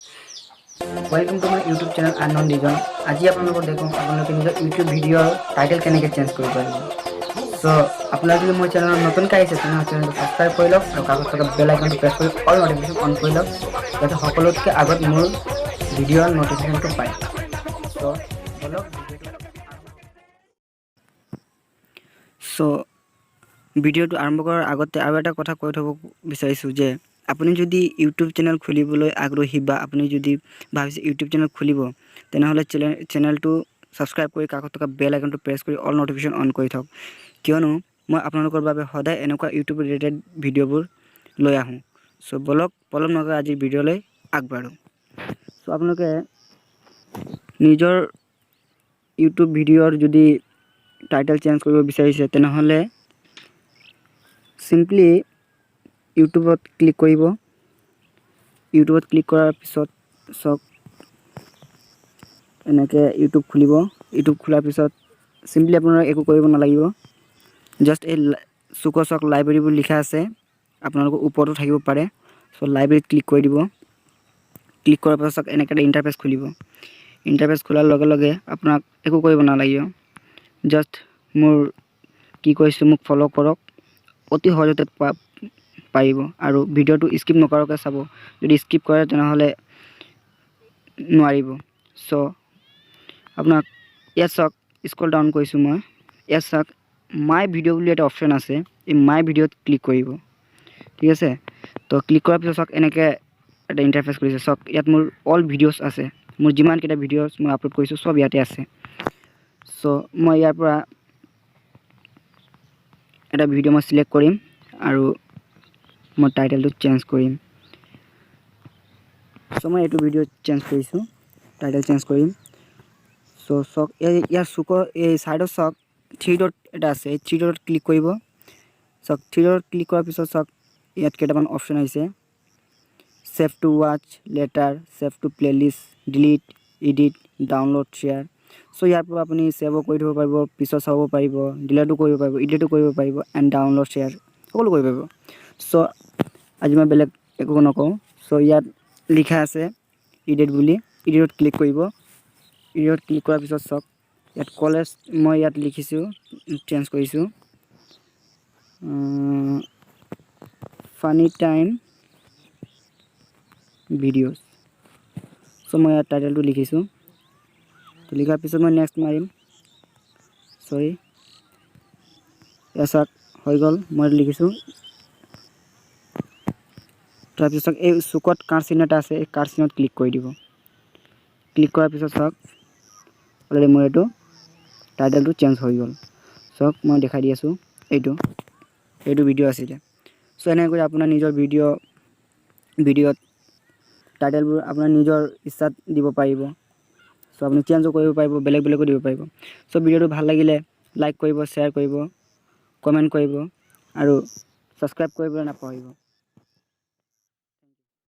Welcome to my YouTube channel unknown design. आज देखो निज यूट्यूब भिडिओ टाइटल के चेंज कर सो अपना जो मोर चैनल नतुन के चैनल सब्सक्राइब कर लग और कागज बेल आइकन प्रेस कर ऑल नोटिफिकेशन ऑन कर लग जाते सकलोतके आगत मोर भिडिओ नोटिफिकेशन पाए। सो सो भिडिओ आरम्भ करार आगते आरो एटा कथा কৈ থব বিচাৰিছো যে আপুনি যদি ইউটিউব চেনেল খুলিবলৈ আগ্ৰহী বা আপুনি যদি ভাবিছে ইউটিউব চেনেল খুলিব তেনেহলে চেনেলটো সাবস্ক্ৰাইব কৰি কাষত থকা বেল আইকনটো প্ৰেছ কৰি অল নটিফিকেশন অন কৰি থওক, কিয়নো মই আপোনালোকৰ বাবে সদায় এনেকুৱা ইউটিউব ৰিলেটেড ভিডিঅ'বোৰ লৈ আহোঁ। সো বলক পলম নকৰি আজিৰ ভিডিঅ'লৈ আগবাঢ়ো। সো আপোনালোকে নিজৰ ইউটিউব ভিডিঅ'ৰ যদি টাইটেল চেঞ্জ কৰিব বিচাৰিছে তেনেহলে सिम्पली यूट्यूबत क्लिक करिब। यूट्यूबत क्लिक करार पिছত सक एनेके यूट्यूब खुलिब। यूट्यूब खोलार पिছত सिम्पली आपनारा एको करिब नालागिब, जस्ट ए सुकसक लाइब्रेरी बुली लिखा आछे आपनालोকৰ ওপৰতো থাকিব পাৰে। सो लाइब्रेरीत क्लिक কৰি দিব। क्लिक কৰাৰ পিছত এনেকে ইন্টাৰফেস খুলিব। ইন্টাৰফেস খোলাৰ লগে লগে আপোনাক एको কৰিব নালাগিব, जस्ट মোৰ কি কৈছো মোক ফলো কৰক, অতি সহজতে পাৰিব আৰু ভিডিওটো স্কিপ নকৰাকৈ চাব। যদি স্কিপ কৰে তেনেহলে নোৱাৰিব। সো আপোনাক ইয়াত চাওক স্ক্ৰল ডাউন কৰিছো মই, ইয়াত চাওক মাই ভিডিও বুলি এটা অপচন আছে, এই মাই ভিডিওত ক্লিক কৰিব। ঠিক আছে, তো ক্লিক কৰাৰ পিছত চাওক এনেকে এটা ইন্টাৰফেস খুলিছে। চাওক ইয়াত মোৰ অল ভিডিওস আছে, মোৰ যিমান কেইটা ভিডিওস মই আপলোড কৰিছো সব ইয়াতে আছে। সো মই ইয়াৰ পৰা এটা ভিডিও মই সিলেক্ট কৰিম আৰু মই টাইটেলটো চেঞ্জ কৰিম। সো মই এটো ভিডিও চেঞ্জ কৰিছো, টাইটেল চেঞ্জ কৰিম। সো সক ইয়াৰ সুক এই সাইডত সক থ্ৰি ডট এটা আছে, এই থ্ৰি ডট ক্লিক কৰিব। সক থ্ৰি ডট ক্লিক কৰাৰ পিছত সক ইয়াত কেইটামান অপচন আছে, save to watch later, save to playlist, delete, edit, download, share. So ইয়াৰ পৰা আপুনি সেভ কৰি থব পাৰিব, পিছত চাব পাৰিব, ডিলিটও কৰিব পাৰিব, এডিটও কৰিব পাৰিব এণ্ড ডাউনলোড শ্বেয়াৰ সকলো কৰিব পাৰিব। সো আজি মই বেলেগ একো নকওঁ। সো ইয়াত লিখা আছে এডিট বুলি, এডিটত ক্লিক কৰিব। এডিটত ক্লিক কৰাৰ পিছত সব ইয়াত কলেজ মই ইয়াত লিখিছো, চেঞ্জ কৰিছো ফানি টাইম ভিডিওস। সো মই ইয়াত টাইটেলটো লিখিছো। তো লিখাৰ পিছত মই নেক্সট মাৰিম, সৰি এসাক হৈ গল, মই লিখিছো। তাৰপিছত এই সুকত কাৰ চিহ্ন এটা আছে, এই কাৰ চিহ্নত ক্লিক কৰি দিব। ক্লিক কৰাৰ পিছত চাওক অলৰেডি মোৰ এইটো টাইটেলটো চেঞ্জ হৈ গল। চাওক মই দেখাই দি আছো, এইটো ভিডিও আছিলে। সো এনেকৈ কৰি আপোনাৰ নিজৰ ভিডিওত টাইটেলবোৰ আপোনাৰ নিজৰ ইচ্ছাত দিব পাৰিব। সো আপুনি চেঞ্জও কৰিব পাৰিব, বেলেগ বেলেগও দিব পাৰিব। সো ভিডিওটো ভাল লাগিলে লাইক কৰিব, শ্বেয়াৰ কৰিব, কমেন্ট কৰিব আৰু সাবস্ক্ৰাইব কৰিবলৈ নাপাহৰিব।